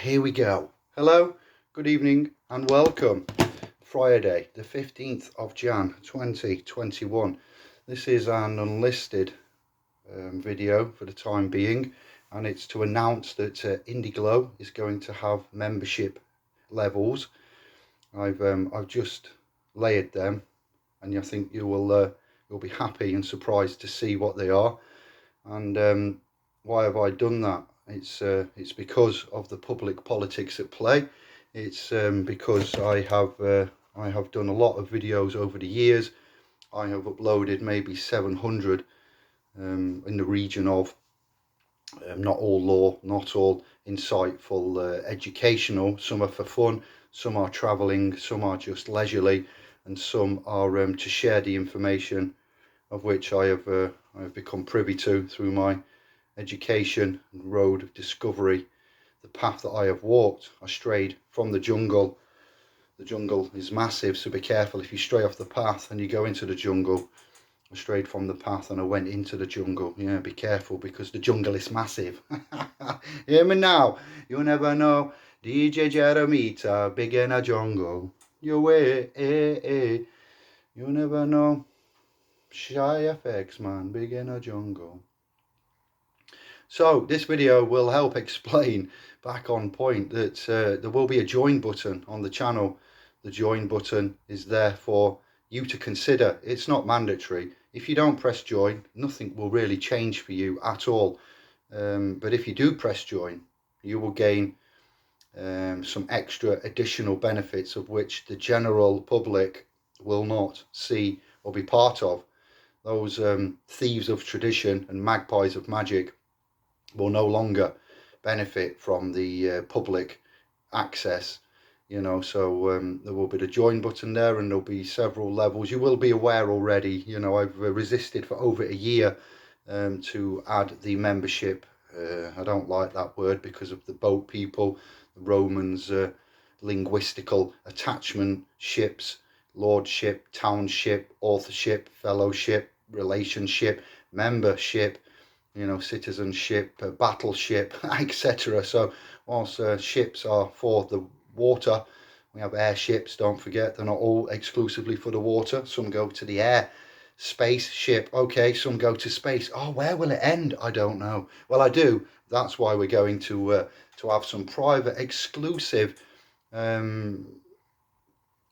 Here we go. Hello, good evening and welcome. Friday the 15th of Jan 2021. This is an unlisted video for the time being, and it's to announce that Indiglo is going to have membership levels. I've just layered them, and I think you'll be happy and surprised to see what they are. And why have I done that? It's because of the public politics at play. It's because I have done a lot of videos over the years. I have uploaded maybe 700 in the region of not all law, not all insightful, educational. Some are for fun, some are travelling, some are just leisurely, and some are to share the information of which I have become privy to through my education and road of discovery, the path that I have walked. I strayed from the jungle. The jungle is massive, so be careful if you stray off the path and you go into the jungle. I strayed from the path and I went into the jungle. Yeah, be careful because the jungle is massive. Hear me now, you never know. DJ Jeremita, big in a jungle. You way, you never know. Shy FX man, big in a jungle. So this video will help explain back on point that there will be a join button on the channel. The join button is there for you to consider. It's not mandatory. If you don't press join, nothing will really change for you at all. But if you do press join, you will gain some extra additional benefits of which the general public will not see or be part of. Those thieves of tradition and magpies of magic will no longer benefit from the public access, so there will be the join button there, and there'll be several levels. You will be aware already, I've resisted for over a year to add the membership. I don't like that word because of the boat people, the Romans, linguistical attachment, ships, lordship, township, authorship, fellowship, relationship, membership, citizenship, battleship, etc. So whilst ships are for the water, we have airships, don't forget, they're not all exclusively for the water. Some go to the air. Spaceship, okay, some go to space. Oh, where will it end? I don't know. Well, I do. That's why we're going to have some private, exclusive, and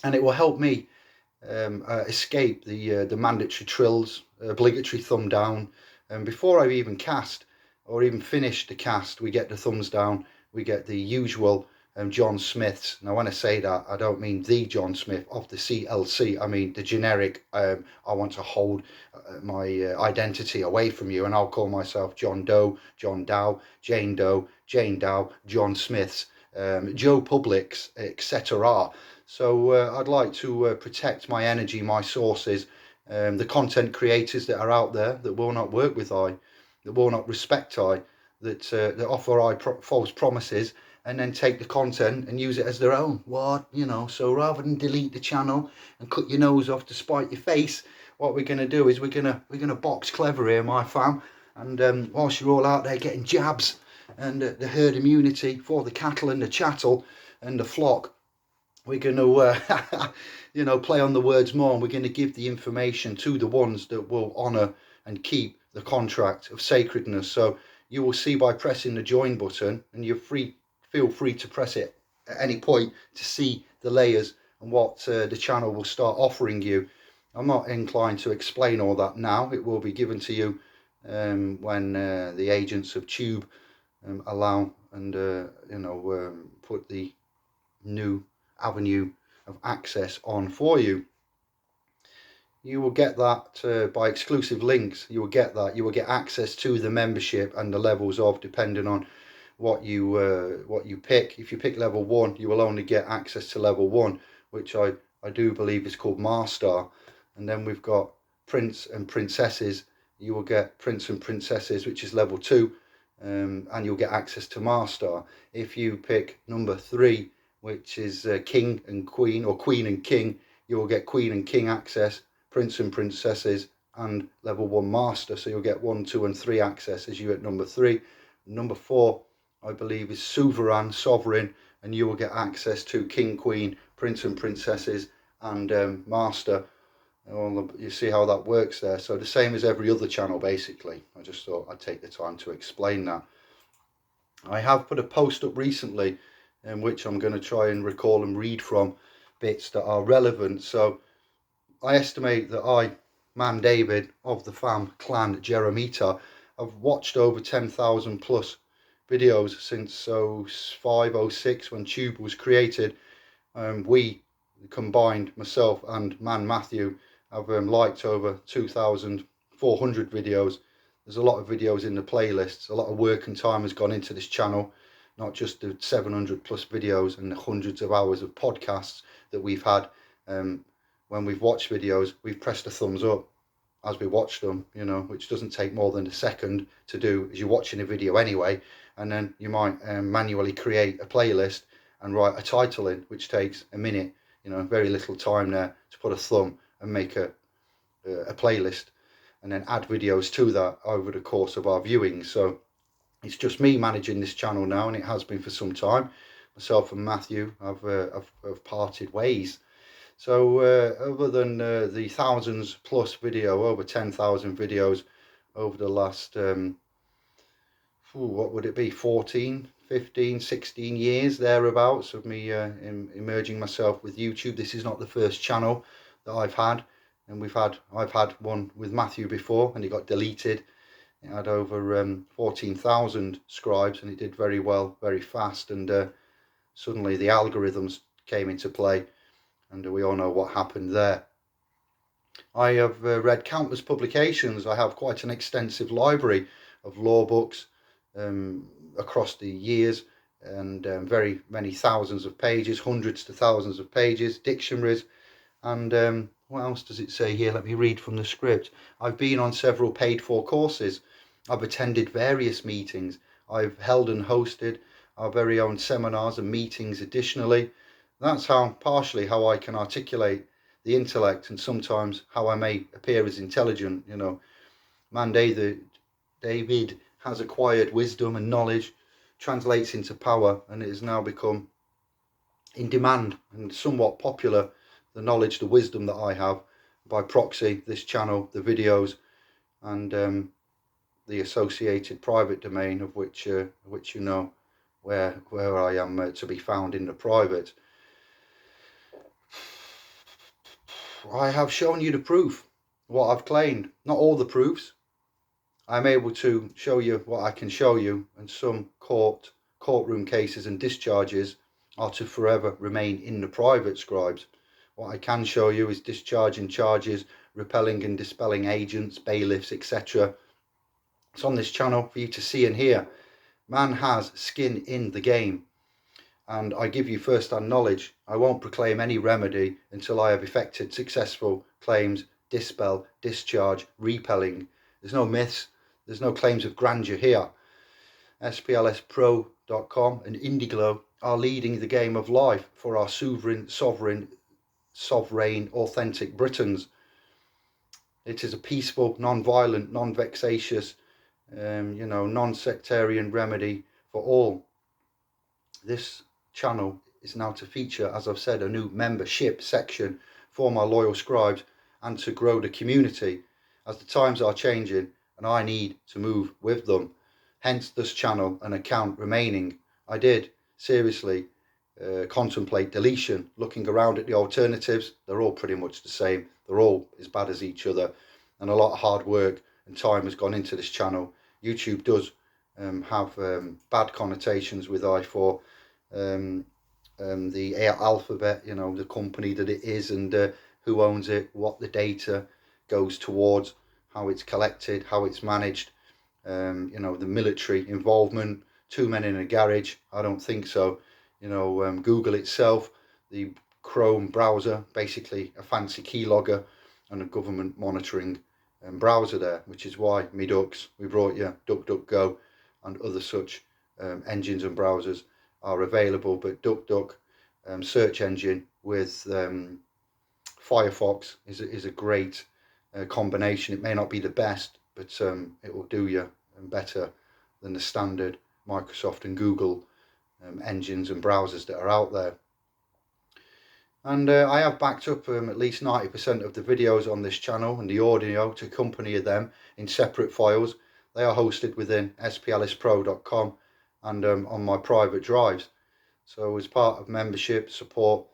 it will help me escape the mandatory trills, obligatory thumb down. And before I even cast or even finish the cast, we get the thumbs down. We get the usual John Smiths. Now, when I say that, I don't mean the John Smith of the CLC. I mean the generic. I want to hold my identity away from you, and I'll call myself John Doe, John Dow, Jane Doe, Jane Dow, John Smiths, Joe Publix, etc. So I'd like to protect my energy, my sources, the content creators that are out there that will not work with I, that will not respect I, that offer I false promises and then take the content and use it as their own. So rather than delete the channel and cut your nose off to spite your face, what we're going to do is we're gonna box clever here, my fam. And whilst you're all out there getting jabs and the herd immunity for the cattle and the chattel and the flock, we're going to, play on the words more, and we're going to give the information to the ones that will honour and keep the contract of sacredness. So you will see by pressing the join button, and feel free to press it at any point to see the layers and what the channel will start offering you. I'm not inclined to explain all that now. It will be given to you when the agents of Tube allow and put the new avenue of access on for you. You will get that by exclusive links. You will get that. You will get access to the membership and the levels of, depending on what you pick. If you pick level 1, you will only get access to level 1, which I do believe is called Master. And then we've got Prince and Princesses. You will get Prince and Princesses, which is level 2, and you'll get access to Master. If you pick number 3, which is King and Queen, or Queen and King, you will get Queen and King access, Prince and Princesses, and level 1 Master. So you'll get 1, 2 and 3 access as you at number 3. Number 4 I believe, is sovereign, and you will get access to king, queen, prince and princesses, and master. You see how that works there. So the same as every other channel, basically. I just thought I'd take the time to explain that. I have put a post up recently in which I'm going to try and recall and read from bits that are relevant. So I estimate that Man David of the fam clan Jeremita, have watched over 10,000 plus videos since 05, 06 when Tube was created. We combined, myself and Man Matthew, have liked over 2,400 videos. There's a lot of videos in the playlists. A lot of work and time has gone into this channel, not just the 700 plus videos and the hundreds of hours of podcasts that we've had. When we've watched videos, we've pressed a thumbs up as we watch them, you know, which doesn't take more than a second to do as you're watching a video anyway. And then you might manually create a playlist and write a title in, which takes a minute, you know, very little time there to put a thumb and make a playlist, and then add videos to that over the course of our viewing. So it's just me managing this channel now, and it has been for some time. Myself and Matthew have parted ways. So other than the thousands plus video, over 10,000 videos over the last, what would it be, 14, 15, 16 years thereabouts of me emerging myself with YouTube. This is not the first channel that I've had, and I've had one with Matthew before, and it got deleted. It had over 14,000 scribes, and it did very well, very fast, and suddenly the algorithms came into play, and we all know what happened there. I have read countless publications. I have quite an extensive library of law books across the years, and very many thousands of pages, hundreds to thousands of pages, dictionaries, and what else does it say here? Let me read from the script. I've been on several paid for courses. I've attended various meetings. I've held and hosted our very own seminars and meetings additionally. That's partially how I can articulate the intellect, and sometimes how I may appear as intelligent. You know, Man David has acquired wisdom and knowledge, translates into power, and it has now become in demand and somewhat popular. The knowledge, the wisdom that I have, by proxy, this channel, the videos, and the associated private domain of which you know where I am to be found in the private. I have shown you the proof, what I've claimed. Not all the proofs. I'm able to show you what I can show you, and some courtroom cases and discharges are to forever remain in the private, scribes. What I can show you is discharging charges, repelling and dispelling agents, bailiffs, etc. It's on this channel for you to see and hear. Man has skin in the game, and I give you first-hand knowledge. I won't proclaim any remedy until I have effected successful claims, dispel, discharge, repelling. There's no myths, there's no claims of grandeur here. SPLSpro.com and Indiglo are leading the game of life for our sovereign, authentic Britons. It is a peaceful, non-violent, non-vexatious, non-sectarian remedy for all. This channel is now to feature, as I've said, a new membership section for my loyal scribes, and to grow the community as the times are changing and I need to move with them. Hence this channel and account remaining. I did seriously contemplate deletion, looking around at the alternatives. They're all pretty much the same. They're all as bad as each other, and a lot of hard work and time has gone into this channel. YouTube does have bad connotations with I4, the alphabet, you know, the company that it is, and who owns it, what the data goes towards, how it's collected, how it's managed, the military involvement. 2 men in a garage? I don't think so. Google itself, the Chrome browser, basically a fancy keylogger and a government monitoring browser there, which is why me ducks, we brought you DuckDuckGo and other such engines and browsers are available. But DuckDuck search engine with Firefox is a great combination. It may not be the best, but it will do you better than the standard Microsoft and Google engines and browsers that are out there. And I have backed up at least 90% of the videos on this channel and the audio to accompany them in separate files. They are hosted within splspro.com and on my private drives. So as part of membership, support,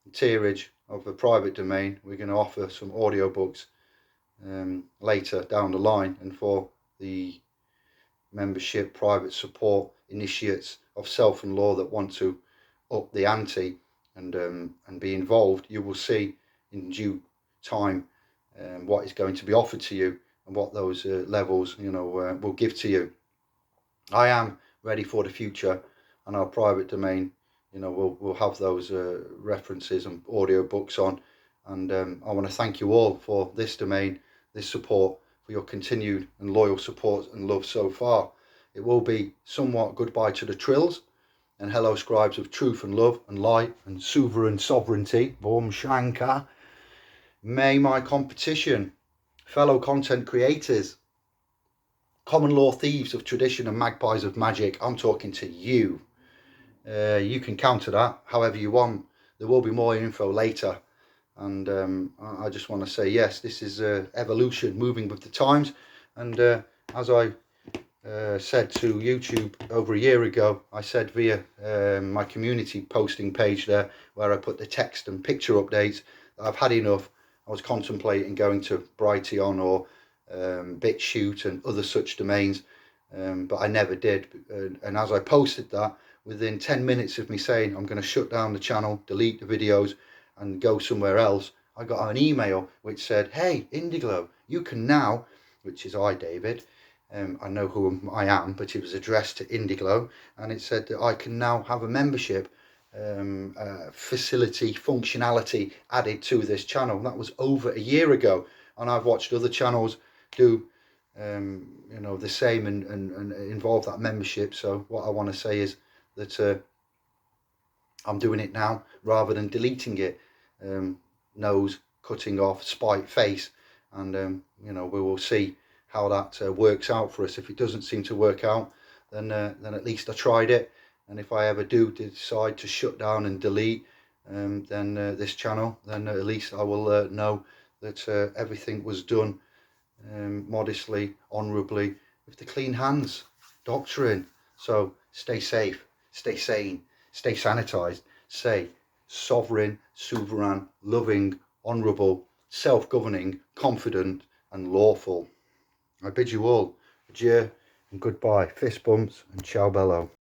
and tierage of the private domain, we're going to offer some audiobooks later down the line. And for the membership, private support initiates of self and law that want to up the ante and be involved, you will see in due time what is going to be offered to you and what those levels will give to you. I am ready for the future, and our private domain we'll have those references and audio books on, and I want to thank you all for this domain, this support, for your continued and loyal support and love so far. It will be somewhat goodbye to the trills and hello scribes of truth and love and light and sovereign sovereignty. Boom Shankar. May my competition, fellow content creators, common law thieves of tradition and magpies of magic, I'm talking to you. You can counter that however you want. There will be more info later, and I just want to say yes, this is evolution, moving with the times. And as I said to YouTube over a year ago, I said via my community posting page there, where I put the text and picture updates, that I've had enough. I was contemplating going to Brighteon or BitChute and other such domains, but I never did. And as I posted that, within 10 minutes of me saying I'm going to shut down the channel, delete the videos and go somewhere else, I got an email which said, hey Indiglo, you can now, which is I, David, I know who I am, but it was addressed to Indiglo, and it said that I can now have a membership facility, functionality added to this channel. That was over a year ago, and I've watched other channels do the same and involve that membership. So what I want to say is that I'm doing it now rather than deleting it. Nose cutting off, spite face, and we will see how that works out for us. If it doesn't seem to work out, then at least I tried it. And if I ever do decide to shut down and delete then this channel, then at least I will know that everything was done modestly, honourably, with the clean hands doctrine. So stay safe, stay sane, stay sanitised, stay sovereign, sovereign, loving, honourable, self-governing, confident and lawful. I bid you all adieu and goodbye, fist bumps and ciao bello.